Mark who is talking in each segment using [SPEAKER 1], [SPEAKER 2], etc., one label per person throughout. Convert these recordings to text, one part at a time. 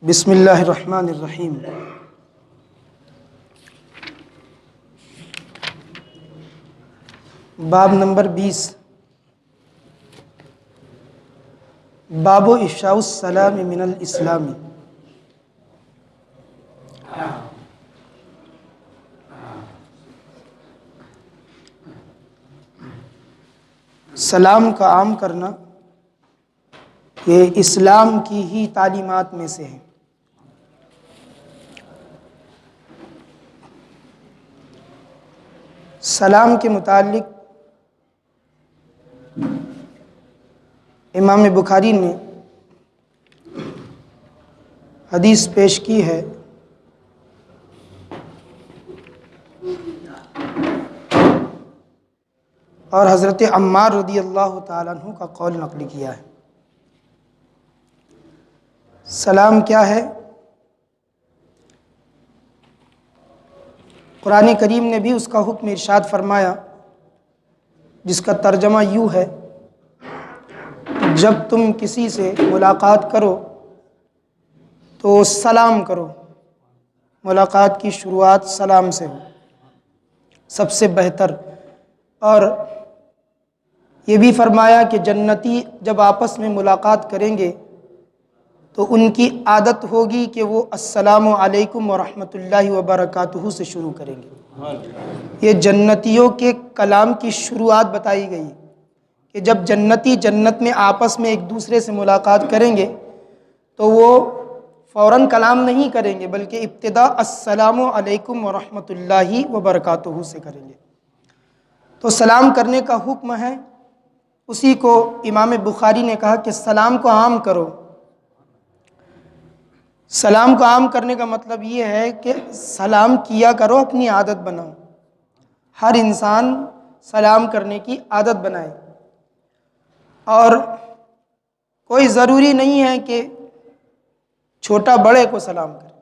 [SPEAKER 1] بسم اللہ الرحمن الرحیم۔ باب نمبر 20، باب افشاء السلام من الاسلام۔ سلام کا عام کرنا یہ اسلام کی ہی تعلیمات میں سے ہے۔ سلام کے متعلق امام بخاری نے حدیث پیش کی ہے، اور حضرت عمار رضی اللہ تعالیٰ عنہ کا قول نقل کیا ہے۔ سلام کیا ہے؟ قرآن کریم نے بھی اس کا حکم ارشاد فرمایا، جس کا ترجمہ یوں ہے: جب تم کسی سے ملاقات کرو تو سلام کرو۔ ملاقات کی شروعات سلام سے ہو، سب سے بہتر۔ اور یہ بھی فرمایا کہ جنتی جب آپس میں ملاقات کریں گے تو ان کی عادت ہوگی کہ وہ السلام علیکم ورحمۃ اللہ وبرکاتہ سے شروع کریں گے۔ یہ جنتیوں کے کلام کی شروعات بتائی گئی کہ جب جنتی جنت میں آپس میں ایک دوسرے سے ملاقات کریں گے تو وہ فوراً کلام نہیں کریں گے، بلکہ ابتدا السلام علیکم ورحمۃ اللہ وبرکاتہ سے کریں گے۔ تو سلام کرنے کا حکم ہے، اسی کو امام بخاری نے کہا کہ سلام کو عام کرو۔ سلام کو عام کرنے کا مطلب یہ ہے کہ سلام کیا کرو، اپنی عادت بناؤ۔ ہر انسان سلام کرنے کی عادت بنائے، اور کوئی ضروری نہیں ہے کہ چھوٹا بڑے کو سلام کرے،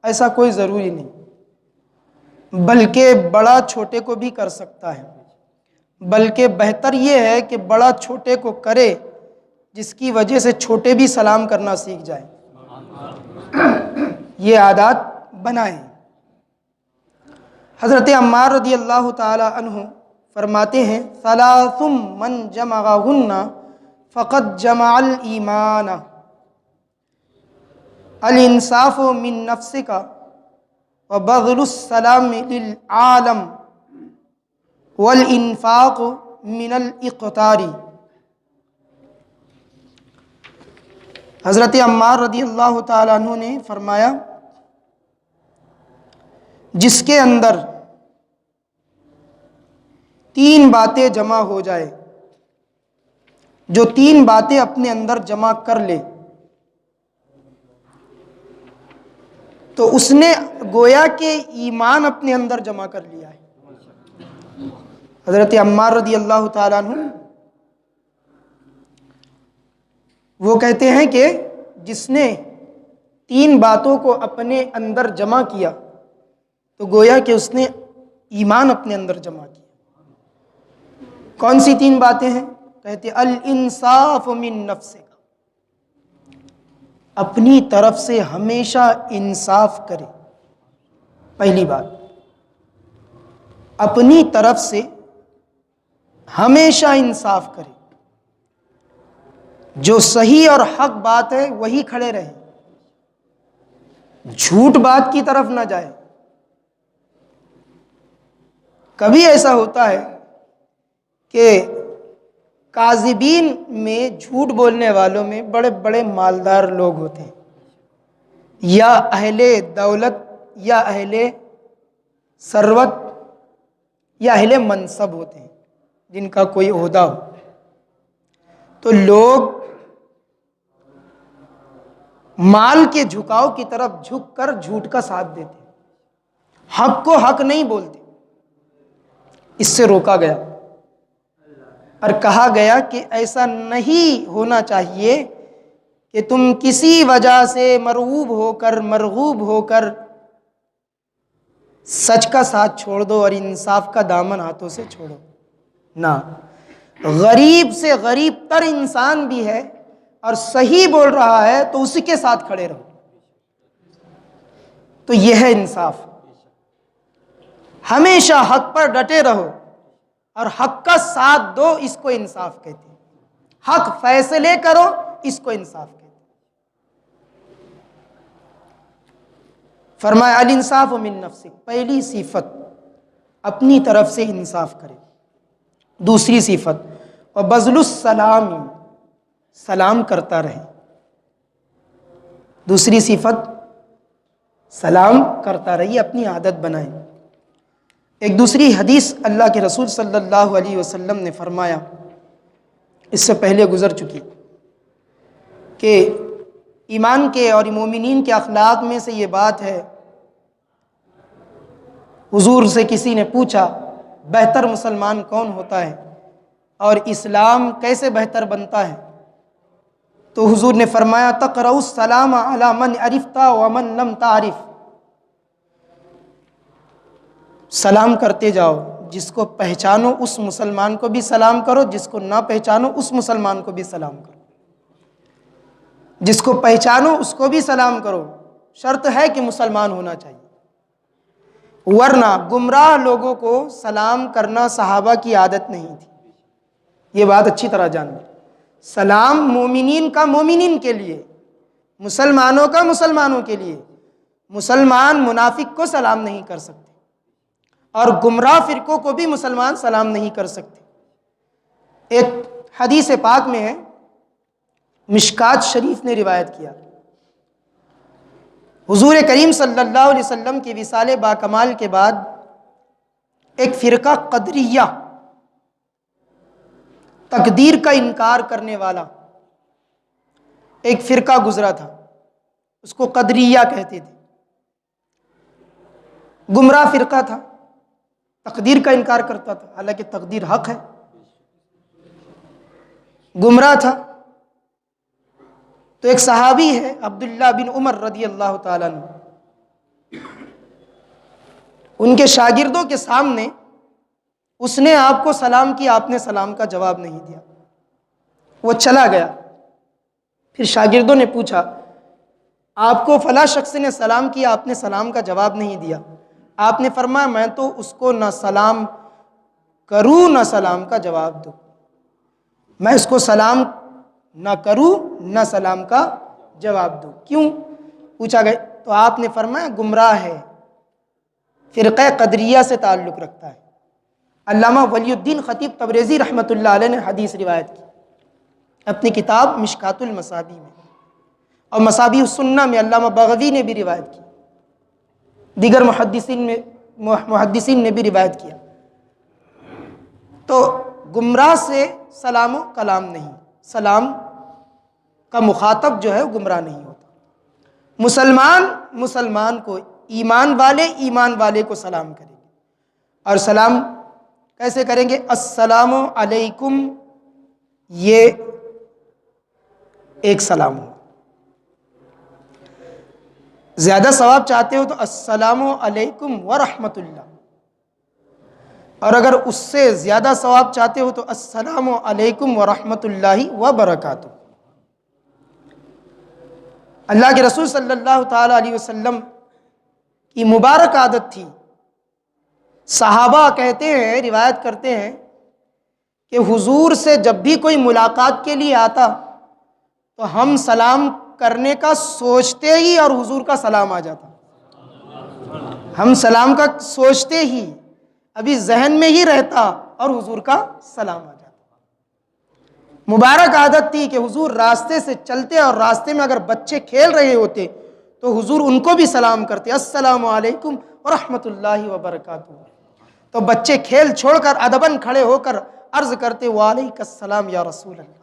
[SPEAKER 1] ایسا کوئی ضروری نہیں، بلکہ بڑا چھوٹے کو بھی کر سکتا ہے۔ بلکہ بہتر یہ ہے کہ بڑا چھوٹے کو کرے، جس کی وجہ سے چھوٹے بھی سلام کرنا سیکھ جائیں، یہ عادات بنائیں۔ حضرت عمار رضی اللہ تعالی عنہ فرماتے ہیں: ثلاث من جمعہن فقد جمع الایمان، الانصاف من نفسک وبذل السلام للعالم والانفاق من الاقتار۔ حضرت عمار رضی اللہ تعالیٰ عنہ نے فرمایا، جس کے اندر تین باتیں جمع ہو جائے، جو تین باتیں اپنے اندر جمع کر لے، تو اس نے گویا کہ ایمان اپنے اندر جمع کر لیا ہے۔ حضرت عمار رضی اللہ تعالیٰ عنہ وہ کہتے ہیں کہ جس نے تین باتوں کو اپنے اندر جمع کیا تو گویا کہ اس نے ایمان اپنے اندر جمع کیا۔ کون سی تین باتیں ہیں؟ کہتے الانصاف من نفسک، اپنی طرف سے ہمیشہ انصاف کرے۔ پہلی بات، اپنی طرف سے ہمیشہ انصاف کرے، جو صحیح اور حق بات ہے وہی کھڑے رہے، جھوٹ بات کی طرف نہ جائے۔ کبھی ایسا ہوتا ہے کہ کاذبین میں، جھوٹ بولنے والوں میں بڑے بڑے مالدار لوگ ہوتے ہیں، یا اہل دولت، یا اہل ثروت، یا اہل منصب ہوتے ہیں، جن کا کوئی عہدہ ہو۔ تو لوگ مال کے جھکاؤ کی طرف جھک کر جھوٹ کا ساتھ دیتے ہیں، حق کو حق نہیں بولتے۔ اس سے روکا گیا اور کہا گیا کہ ایسا نہیں ہونا چاہیے کہ تم کسی وجہ سے مرغوب ہو کر سچ کا ساتھ چھوڑ دو اور انصاف کا دامن ہاتھوں سے چھوڑو نہ۔ غریب سے غریب تر انسان بھی ہے اور صحیح بول رہا ہے تو اسی کے ساتھ کھڑے رہو، تو یہ ہے انصاف. ہمیشہ حق پر ڈٹے رہو اور حق کا ساتھ دو، اس کو انصاف کہتے ہیں. حق فیصلے کرو، اس کو انصاف کہتے ہیں. فرمایا الانصاف من نفسک، پہلی صفت اپنی طرف سے انصاف کرے. دوسری صفت وبذل السلام، سلام کرتا رہے. دوسری صفت سلام کرتا رہیے، اپنی عادت بنائیں. ایک دوسری حدیث اللہ کے رسول صلی اللہ علیہ وسلم نے فرمایا، اس سے پہلے گزر چکی، کہ ایمان کے اور مومنین کے اخلاق میں سے یہ بات ہے. حضور سے کسی نے پوچھا بہتر مسلمان کون ہوتا ہے اور اسلام کیسے بہتر بنتا ہے؟ تو حضور نے فرمایا تقرؤ السلام علی من عرفت ومن لم تعرف، سلام کرتے جاؤ، جس کو پہچانو اس مسلمان کو بھی سلام کرو، جس کو نہ پہچانو اس مسلمان کو بھی سلام کرو. جس کو پہچانو اس کو بھی سلام کرو، شرط ہے کہ مسلمان ہونا چاہیے. ورنہ گمراہ لوگوں کو سلام کرنا صحابہ کی عادت نہیں تھی. یہ بات اچھی طرح جان لیں. سلام مومنین کا مومنین کے لیے، مسلمانوں کا مسلمانوں کے لیے. مسلمان منافق کو سلام نہیں کر سکتے اور گمراہ فرقوں کو بھی مسلمان سلام نہیں کر سکتے. ایک حدیث پاک میں ہے، مشکات شریف نے روایت کیا، حضور کریم صلی اللہ علیہ وسلم کی وصال باکمال کے بعد ایک فرقہ قدریہ، تقدیر کا انکار کرنے والا ایک فرقہ گزرا تھا. اس کو قدریہ کہتے تھے. گمراہ فرقہ تھا، تقدیر کا انکار کرتا تھا، حالانکہ تقدیر حق ہے. گمراہ تھا. تو ایک صحابی ہے عبداللہ بن عمر رضی اللہ تعالیٰ عنہ، ان کے شاگردوں کے سامنے اس نے آپ کو سلام کیا، آپ نے سلام کا جواب نہیں دیا، وہ چلا گیا. پھر شاگردوں نے پوچھا آپ کو فلاں شخص نے سلام کیا، آپ نے سلام کا جواب نہیں دیا. آپ نے فرمایا میں تو اس کو نہ سلام کروں نہ سلام کا جواب دوں. میں اس کو سلام نہ کروں نہ سلام کا جواب دوں. کیوں پوچھا گیا؟ تو آپ نے فرمایا گمراہ ہے، فرقہ قدریہ سے تعلق رکھتا ہے. علامہ ولی الدین خطیب تبریزی رحمۃ اللہ علیہ نے حدیث روایت کی اپنی کتاب مشکات المصابیح میں، اور مصابیح السنہ میں علامہ بغوی نے بھی روایت کی، دیگر محدثین نے بھی روایت کیا. تو گمراہ سے سلام و کلام نہیں، سلام کا مخاطب جو ہے وہ گمراہ نہیں ہوتا. مسلمان کو ایمان والے کو سلام کریں گے. اور سلام کیسے کریں گے؟ السلام علیکم، یہ ایک سلام ہو. زیادہ ثواب چاہتے ہو تو السلام علیکم ورحمۃ اللہ، اور اگر اس سے زیادہ ثواب چاہتے ہو تو السلام علیکم ورحمۃ اللہ وبرکاتہ. اللہ کے رسول صلی اللہ تعالیٰ علیہ وسلم کی مبارک عادت تھی. صحابہ کہتے ہیں، روایت کرتے ہیں کہ حضور سے جب بھی کوئی ملاقات کے لیے آتا تو ہم سلام کرنے کا سوچتے ہی اور حضور کا سلام آ جاتا. ہم سلام کا سوچتے ہی، ابھی ذہن میں ہی رہتا اور حضور کا سلام آ جاتا. مبارک عادت تھی کہ حضور راستے سے چلتے اور راستے میں اگر بچے کھیل رہے ہوتے تو حضور ان کو بھی سلام کرتے، السلام علیکم ورحمۃ اللہ وبرکاتہ. تو بچے کھیل چھوڑ کر ادباً کھڑے ہو کر عرض کرتے وعلیکم السلام یا رسول اللہ.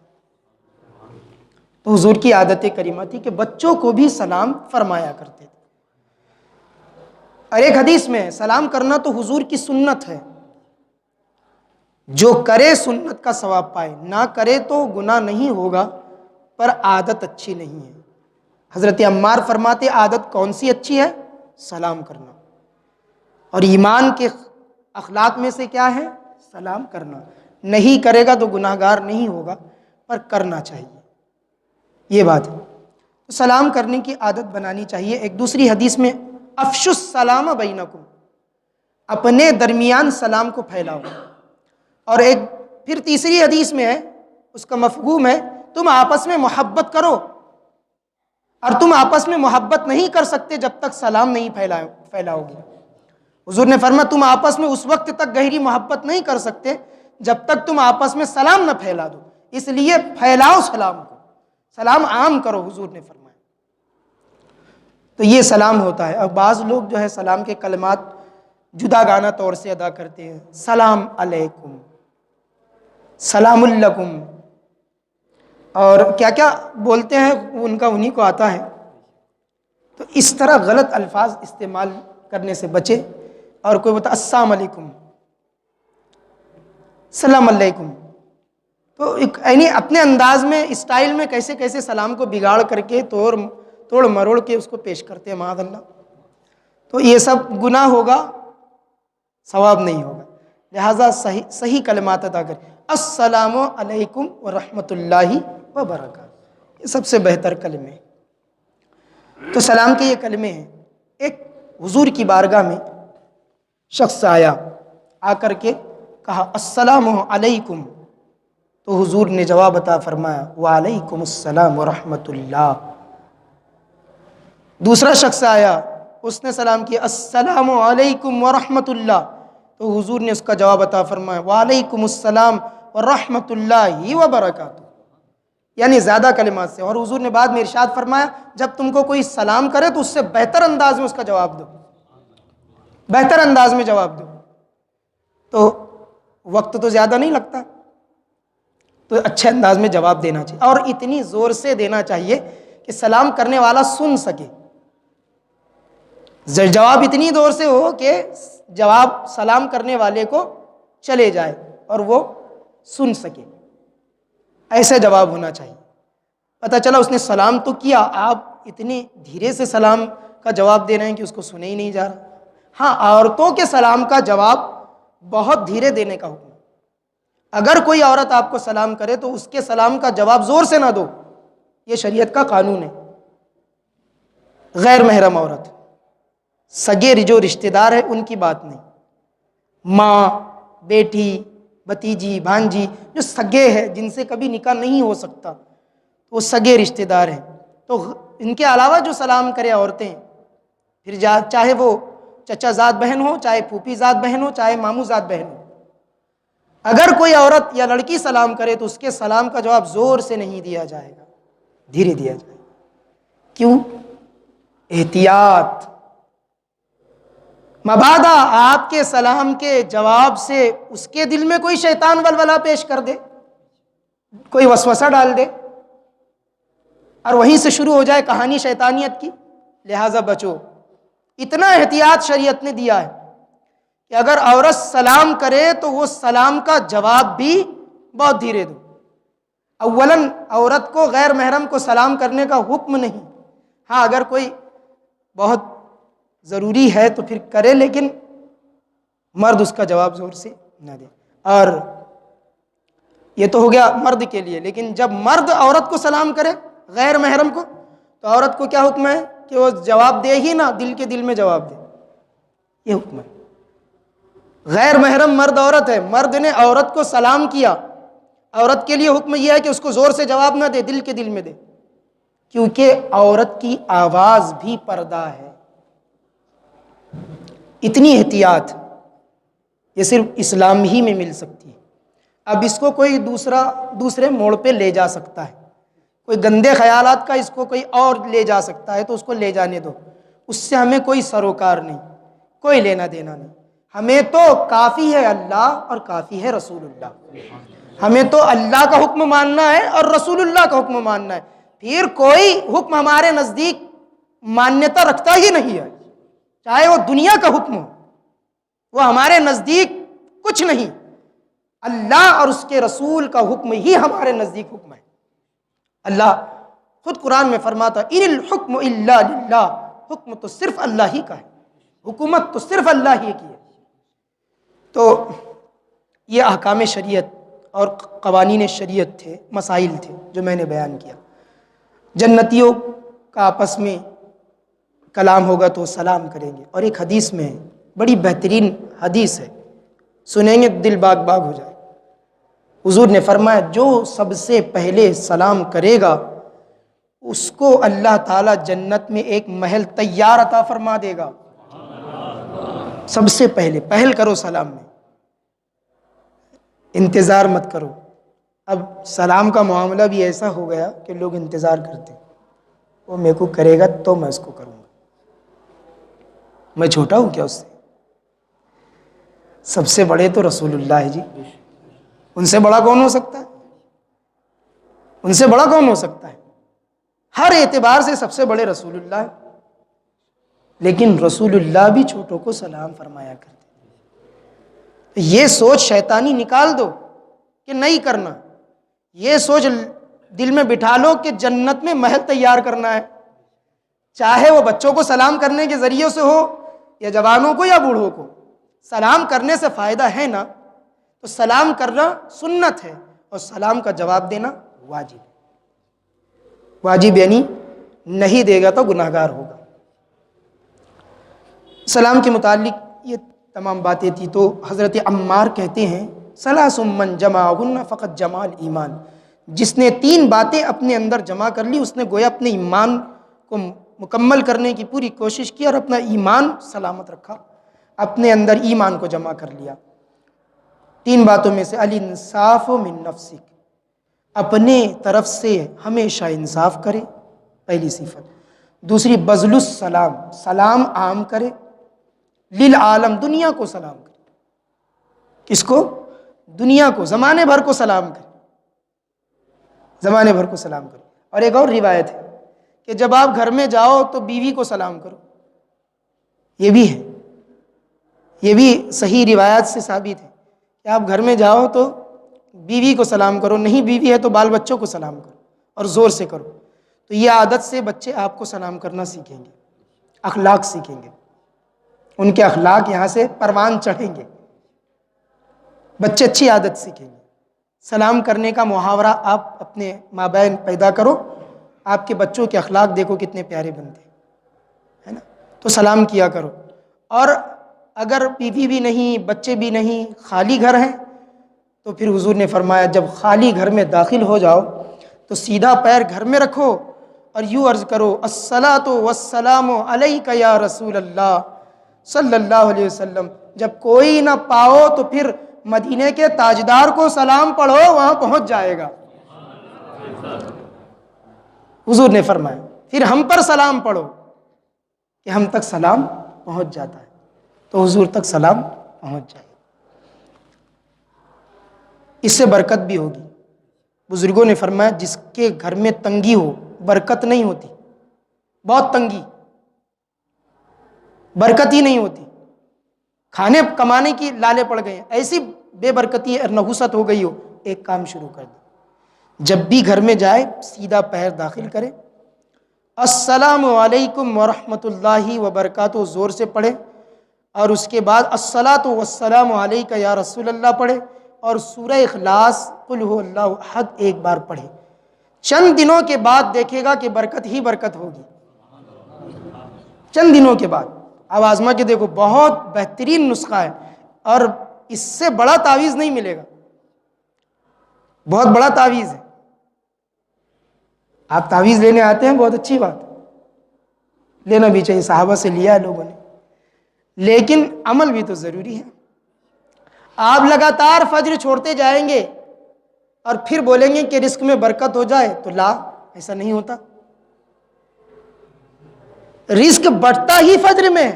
[SPEAKER 1] تو حضور کی عادت کریمہ تھی کہ بچوں کو بھی سلام فرمایا کرتے تھے. اور ایک حدیث میں سلام کرنا تو حضور کی سنت ہے، جو کرے سنت کا ثواب پائے، نہ کرے تو گناہ نہیں ہوگا، پر عادت اچھی نہیں ہے. حضرت عمار فرماتے عادت کون سی اچھی ہے؟ سلام کرنا. اور ایمان کے اخلاق میں سے کیا ہے؟ سلام کرنا. نہیں کرے گا تو گناہ گار نہیں ہوگا، پر کرنا چاہیے. یہ بات ہے. تو سلام کرنے کی عادت بنانی چاہیے. ایک دوسری حدیث میں افشوا السلام بینکم، اپنے درمیان سلام کو پھیلاؤ۔ اور ایک پھر تیسری حدیث میں ہے، اس کا مفہوم ہے تم آپس میں محبت کرو، اور تم آپس میں محبت نہیں کر سکتے جب تک سلام نہیں پھیلاؤ گے۔ حضور نے فرمایا تم آپس میں اس وقت تک گہری محبت نہیں کر سکتے جب تک تم آپس میں سلام نہ پھیلا دو، اس لیے پھیلاؤ سلام کو، سلام عام کرو، حضور نے فرمایا۔ تو یہ سلام ہوتا ہے۔ اور بعض لوگ جو ہے سلام کے کلمات جدا گانا طور سے ادا کرتے ہیں، سلام علیکم، سلام علیکم، اور کیا کیا بولتے ہیں ان کا انہی کو آتا ہے۔ تو اس طرح غلط الفاظ استعمال کرنے سے بچے۔ اور کوئی بتا السلام علیکم، السلام علیکم، تو یعنی اپنے انداز میں اسٹائل میں کیسے کیسے سلام کو بگاڑ کر کے توڑ مروڑ کے اس کو پیش کرتے ہیں، معاذ اللہ۔ تو یہ سب گناہ ہوگا، ثواب نہیں ہوگا۔ لہٰذا صحیح کلمات ادا کریں، السلام علیکم ورحمۃ اللہ وبرکاتہ، یہ سب سے بہتر کلمے ہیں۔ تو سلام کے یہ کلمے ہیں۔ ایک حضور کی بارگاہ میں شخص آیا، آ کر کے کہا السلام علیکم، تو حضور نے جواب عطا فرمایا وعلیکم السلام ورحمۃ اللہ۔ دوسرا شخص آیا، اس نے سلام کیا السلام علیکم ورحمۃ اللہ، تو حضور نے اس کا جواب عطا فرمایا وعلیکم السلام ورحمۃ اللہ وبرکاتہ، یعنی زیادہ کلمات سے۔ اور حضور نے بعد میں ارشاد فرمایا جب تم کو کوئی سلام کرے تو اس سے بہتر انداز میں اس کا جواب دو، بہتر انداز میں جواب دو۔ تو وقت تو زیادہ نہیں لگتا، تو اچھے انداز میں جواب دینا چاہیے، اور اتنی زور سے دینا چاہیے کہ سلام کرنے والا سن سکے۔ جواب اتنی زور سے ہو کہ جواب سلام کرنے والے کو چلے جائے اور وہ سن سکے، ایسے جواب ہونا چاہیے۔ پتہ چلا اس نے سلام تو کیا، آپ اتنے دھیرے سے سلام کا جواب دے رہے ہیں کہ اس کو سنے ہی نہیں جا رہا۔ ہاں، عورتوں کے سلام کا جواب بہت دھیرے دینے کا حکم ہے۔ اگر کوئی عورت آپ کو سلام کرے تو اس کے سلام کا جواب زور سے نہ دو، یہ شریعت کا قانون ہے۔ غیر محرم عورت، سگے جو رشتہ دار ہے ان کی بات نہیں، ماں، بیٹی، بھتیجی، بھانجی، جو سگے ہیں جن سے کبھی نکاح نہیں ہو سکتا، وہ سگے رشتہ دار ہیں، تو ان کے علاوہ جو سلام کرے عورتیں، پھر چاہے وہ چچا زاد بہن ہو، چاہے پھوپھی زاد بہن ہو، چاہے ماموں زاد بہن ہو، اگر کوئی عورت یا لڑکی سلام کرے تو اس کے سلام کا جواب زور سے نہیں دیا جائے گا، دھیرے دیا جائے گا۔ کیوں؟ احتیاط، مبادا آپ کے سلام کے جواب سے اس کے دل میں کوئی شیطان ولولہ پیش کر دے، کوئی وسوسہ ڈال دے، اور وہیں سے شروع ہو جائے کہانی شیطانیت کی۔ لہٰذا بچو، اتنا احتیاط شریعت نے دیا ہے کہ اگر عورت سلام کرے تو وہ سلام کا جواب بھی بہت دھیرے دو۔ اولاً عورت کو غیر محرم کو سلام کرنے کا حکم نہیں، ہاں اگر کوئی بہت ضروری ہے تو پھر کرے، لیکن مرد اس کا جواب زور سے نہ دے۔ اور یہ تو ہو گیا مرد کے لیے، لیکن جب مرد عورت کو سلام کرے غیر محرم کو، تو عورت کو کیا حکم ہے کہ وہ جواب دے ہی نہ، دل کے دل میں جواب دے، یہ حکم ہے۔ غیر محرم مرد عورت ہے، مرد نے عورت کو سلام کیا، عورت کے لیے حکم یہ ہے کہ اس کو زور سے جواب نہ دے، دل کے دل میں دے، کیونکہ عورت کی آواز بھی پردہ ہے۔ اتنی احتیاط یہ صرف اسلام ہی میں مل سکتی ہے۔ اب اس کو کوئی دوسرے موڑ پہ لے جا سکتا ہے، کوئی گندے خیالات کا اس کو کوئی اور لے جا سکتا ہے، تو اس کو لے جانے دو، اس سے ہمیں کوئی سروکار نہیں، کوئی لینا دینا نہیں۔ ہمیں تو کافی ہے اللہ اور کافی ہے رسول اللہ، ہمیں تو اللہ کا حکم ماننا ہے اور رسول اللہ کا حکم ماننا ہے، پھر کوئی حکم ہمارے نزدیک مانیتا رکھتا ہی نہیں ہے، چاہے وہ دنیا کا حکم ہو، وہ ہمارے نزدیک کچھ نہیں۔ اللہ اور اس کے رسول کا حکم ہی ہمارے نزدیک حکم ہے۔ اللہ خود قرآن میں فرماتا ان الحکم الا للہ، حکم تو صرف اللہ ہی کا ہے، حکومت تو صرف اللہ ہی کی ہے۔ تو یہ احکام شریعت اور قوانین شریعت تھے، مسائل تھے جو میں نے بیان کیا۔ جنتیوں کا آپس میں کلام ہوگا تو سلام کریں گے. اور ایک حدیث میں ہے، بڑی بہترین حدیث ہے، سنیں گے دل باغ باغ ہو جائے. حضور نے فرمایا جو سب سے پہلے سلام کرے گا اس کو اللہ تعالیٰ جنت میں ایک محل تیار عطا فرما دے گا. سب سے پہلے پہل کرو سلام میں، انتظار مت کرو. اب سلام کا معاملہ بھی ایسا ہو گیا کہ لوگ انتظار کرتے ہیں، وہ میرے کو کرے گا تو میں اس کو کروں گا، میں چھوٹا ہوں کیا اس سے؟ سب سے بڑے تو رسول اللہ ہے جی، ان سے بڑا کون ہو سکتا ہے؟ ان سے بڑا کون ہو سکتا ہے؟ ہر اعتبار سے سب سے بڑے رسول اللہ ہے. لیکن رسول اللہ بھی چھوٹوں کو سلام فرمایا کرتے. یہ سوچ شیطانی نکال دو کہ نہیں کرنا، یہ سوچ دل میں بٹھا لو کہ جنت میں محل تیار کرنا ہے. چاہے وہ بچوں کو سلام کرنے کے ذریعے سے ہو یا جوانوں کو یا بوڑھوں کو، سلام کرنے سے فائدہ ہے نا. تو سلام کرنا سنت ہے اور سلام کا جواب دینا واجب. واجب یعنی نہیں دے گا تو گناہگار ہوگا. سلام کے متعلق یہ تمام باتیں تھی. تو حضرت عمار کہتے ہیں ثلاث من جمعہن فقط جمع الایمان، جس نے 3 باتیں اپنے اندر جمع کر لی اس نے گویا اپنے ایمان کو مکمل کرنے کی پوری کوشش کی اور اپنا ایمان سلامت رکھا، اپنے اندر ایمان کو جمع کر لیا. 3 باتوں میں سے الانصاف من نفسک، اپنے طرف سے ہمیشہ انصاف کرے، پہلی صفت. دوسری بذل السلام، سلام عام کرے، للعالم، دنیا کو سلام کرے. کس کو؟ دنیا کو، زمانے بھر کو سلام کرے، زمانے بھر کو سلام کرے. اور ایک اور روایت ہے کہ جب آپ گھر میں جاؤ تو بیوی کو سلام کرو. یہ بھی ہے، یہ بھی صحیح روایات سے ثابت ہے کہ آپ گھر میں جاؤ تو بیوی کو سلام کرو، نہیں بیوی ہے تو بال بچوں کو سلام کرو اور زور سے کرو. تو یہ عادت سے بچے آپ کو سلام کرنا سیکھیں گے، اخلاق سیکھیں گے، ان کے اخلاق یہاں سے پروان چڑھیں گے، بچے اچھی عادت سیکھیں گے. سلام کرنے کا محاورہ آپ اپنے مابین پیدا کرو، آپ کے بچوں کے اخلاق دیکھو کتنے پیارے بنتے ہیں، ہے نا. تو سلام کیا کرو. اور اگر بیوی بھی نہیں، بچے بھی نہیں، خالی گھر ہیں تو پھر حضور نے فرمایا جب خالی گھر میں داخل ہو جاؤ تو سیدھا پیر گھر میں رکھو اور یوں عرض کرو الصلاۃ والسلام علیک یا رسول اللہ صلی اللہ علیہ وسلم. جب کوئی نہ پاؤ تو پھر مدینے کے تاجدار کو سلام پڑھو، وہاں پہنچ جائے گا. حضور نے فرمایا پھر ہم پر سلام پڑھو کہ ہم تک سلام پہنچ جاتا ہے. تو حضور تک سلام پہنچ جائے. اس سے برکت بھی ہوگی. بزرگوں نے فرمایا جس کے گھر میں تنگی ہو برکت نہیں ہوتی، بہت تنگی، برکت ہی نہیں ہوتی. کھانے کمانے کی لالے پڑ گئے، ایسی بے برکتی اور نحوست ہو گئی ہو، ایک کام شروع کر دو. جب بھی گھر میں جائے سیدھا پیر داخل کرے، السلام علیکم ورحمۃ اللہ وبرکاتہ زور سے پڑھے، اور اس کے بعد الصلاۃ والسلام علیک یا رسول اللہ پڑھے، اور سورہ اخلاص قل هو اللہ احد ایک بار پڑھے. چند دنوں کے بعد دیکھے گا کہ برکت ہی برکت ہوگی. چند دنوں کے بعد اب آزما کے دیکھو، بہت بہترین نسخہ ہے اور اس سے بڑا تعویذ نہیں ملے گا. بہت بڑا تعویذ ہے. آپ تعویذ لینے آتے ہیں، بہت اچھی بات ہے، لینا بھی چاہیے، صحابہ سے لیا ہے لوگوں نے، لیکن عمل بھی تو ضروری ہے. آپ لگاتار فجر چھوڑتے جائیں گے اور پھر بولیں گے کہ رزق میں برکت ہو جائے، تو لا، ایسا نہیں ہوتا. رزق بڑھتا ہی فجر میں،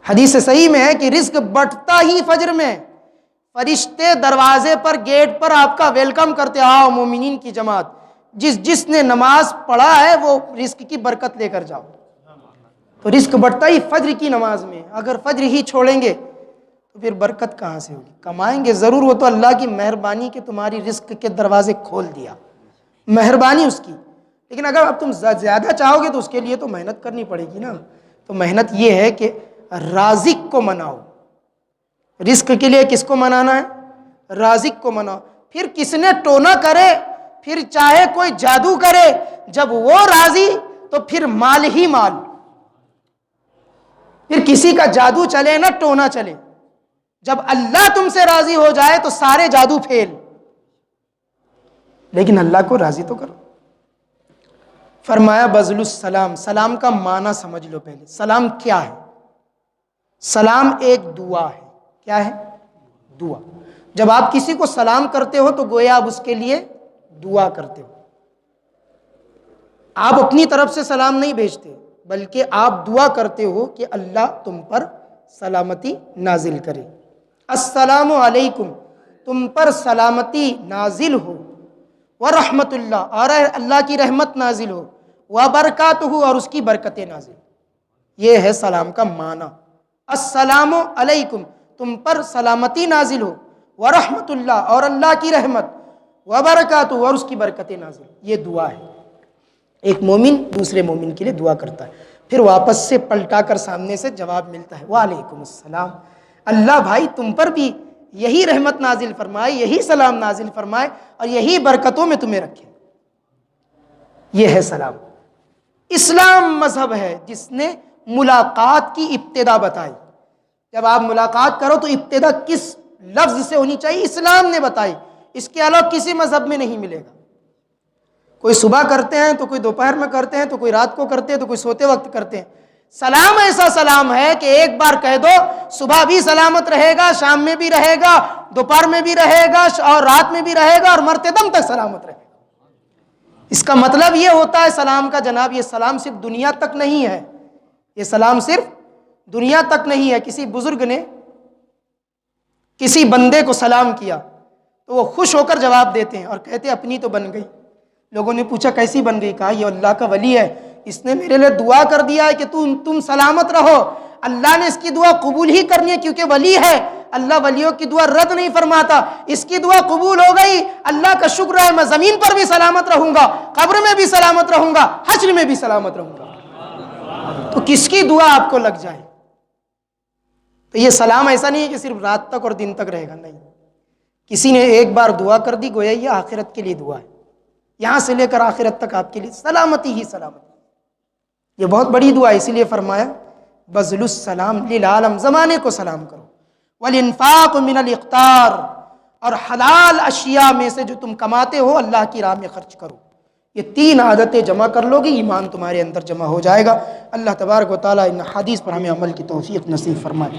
[SPEAKER 1] حدیث صحیح میں ہے کہ رزق بڑھتا ہی فجر میں. فرشتے دروازے پر، گیٹ پر آپ کا ویلکم کرتے، آؤ مومنین کی جماعت، جس نے نماز پڑھا ہے وہ رزق کی برکت لے کر جاؤ. تو رزق بڑھتا ہی فجر کی نماز میں. اگر فجر ہی چھوڑیں گے تو پھر برکت کہاں سے ہوگی؟ کمائیں گے ضرور، وہ تو اللہ کی مہربانی کہ تمہاری رزق کے دروازے کھول دیا، مہربانی اس کی. لیکن اگر اب تم زیادہ چاہو گے تو اس کے لیے تو محنت کرنی پڑے گی نا. تو محنت یہ ہے کہ رازق کو مناؤ. رزق کے لیے کس کو منانا ہے؟ رازق کو مناؤ. پھر کس نے ٹونا کرے، پھر چاہے کوئی جادو کرے، جب وہ راضی تو پھر مال ہی مال، پھر کسی کا جادو چلے نہ ٹونا چلے، جب اللہ تم سے راضی ہو جائے تو سارے جادو پھیل، لیکن اللہ کو راضی تو کرو۔ فرمایا بذل السلام، سلام کا معنی سمجھ لو پہلے، سلام کیا ہے؟ سلام ایک دعا ہے۔ کیا ہے؟ دعا۔ جب آپ کسی کو سلام کرتے ہو تو گویا آپ اس کے لیے دعا کرتے ہو، آپ اپنی طرف سے سلام نہیں بھیجتے، بلکہ آپ دعا کرتے ہو کہ اللہ تم پر سلامتی نازل کرے۔ السلام علیکم، تم پر سلامتی نازل ہو، ورحمت اللہ، اور اللہ کی رحمت نازل ہو، وبرکاتہ، اور اس کی برکتیں نازل۔ یہ ہے سلام کا معنی۔ السلام علیکم، تم پر سلامتی نازل ہو، ورحمت اللہ، اور اللہ کی رحمت، وبرکاتہ، اور اس کی برکتیں نازل۔ یہ دعا ہے۔ ایک مومن دوسرے مومن کے لیے دعا کرتا ہے، پھر واپس سے پلٹا کر سامنے سے جواب ملتا ہے، وعلیکم السلام، اللہ بھائی تم پر بھی یہی رحمت نازل فرمائے، یہی سلام نازل فرمائے، اور یہی برکتوں میں تمہیں رکھے۔ یہ ہے سلام۔ اسلام مذہب ہے جس نے ملاقات کی ابتدا بتائی۔ جب آپ ملاقات کرو تو ابتدا کس لفظ سے ہونی چاہیے؟ اسلام نے بتائی، اس کے علاوہ کسی مذہب میں نہیں ملے گا۔ کوئی صبح کرتے ہیں تو کوئی دوپہر میں کرتے ہیں، تو کوئی رات کو کرتے ہیں، تو کوئی سوتے وقت کرتے ہیں۔ سلام ایسا سلام ہے کہ ایک بار کہہ دو، صبح بھی سلامت رہے گا، شام میں بھی رہے گا، دوپہر میں بھی رہے گا، اور رات میں بھی رہے گا، اور مرتے دم تک سلامت رہے گا۔ اس کا مطلب یہ ہوتا ہے سلام کا جناب، یہ سلام صرف دنیا تک نہیں ہے، یہ سلام صرف دنیا تک نہیں ہے۔ کسی بزرگ نے کسی بندے کو سلام کیا تو وہ خوش ہو کر جواب دیتے ہیں اور کہتے ہیں اپنی تو بن گئی۔ لوگوں نے پوچھا کیسی بن گئی؟ کہا یہ اللہ کا ولی ہے، اس نے میرے لیے دعا کر دیا ہے کہ تم سلامت رہو، اللہ نے اس کی دعا قبول ہی کرنی ہے کیونکہ ولی ہے، اللہ ولیوں کی دعا رد نہیں فرماتا، اس کی دعا قبول ہو گئی، اللہ کا شکر ہے، میں زمین پر بھی سلامت رہوں گا، قبر میں بھی سلامت رہوں گا، حشر میں بھی سلامت رہوں گا۔ تو کس کی دعا آپ کو لگ جائے؟ تو یہ سلام ایسا نہیں ہے کہ صرف رات تک اور دن تک رہے گا، نہیں، کسی نے ایک بار دعا کر دی گویا یہ آخرت کے لیے دعا ہے، یہاں سے لے کر آخرت تک آپ کے لیے سلامتی ہی سلامتی۔ یہ بہت بڑی دعا ہے، اسی لیے فرمایا بذل السلام للعالم، زمانے کو سلام کرو، والانفاق من الاقتار، اور حلال اشیاء میں سے جو تم کماتے ہو اللہ کی راہ میں خرچ کرو۔ یہ 3 عادتیں جمع کر لو گے، ایمان تمہارے اندر جمع ہو جائے گا۔ اللہ تبارک و تعالیٰ ان حدیث پر ہمیں عمل کی توفیق نصیب فرمائے۔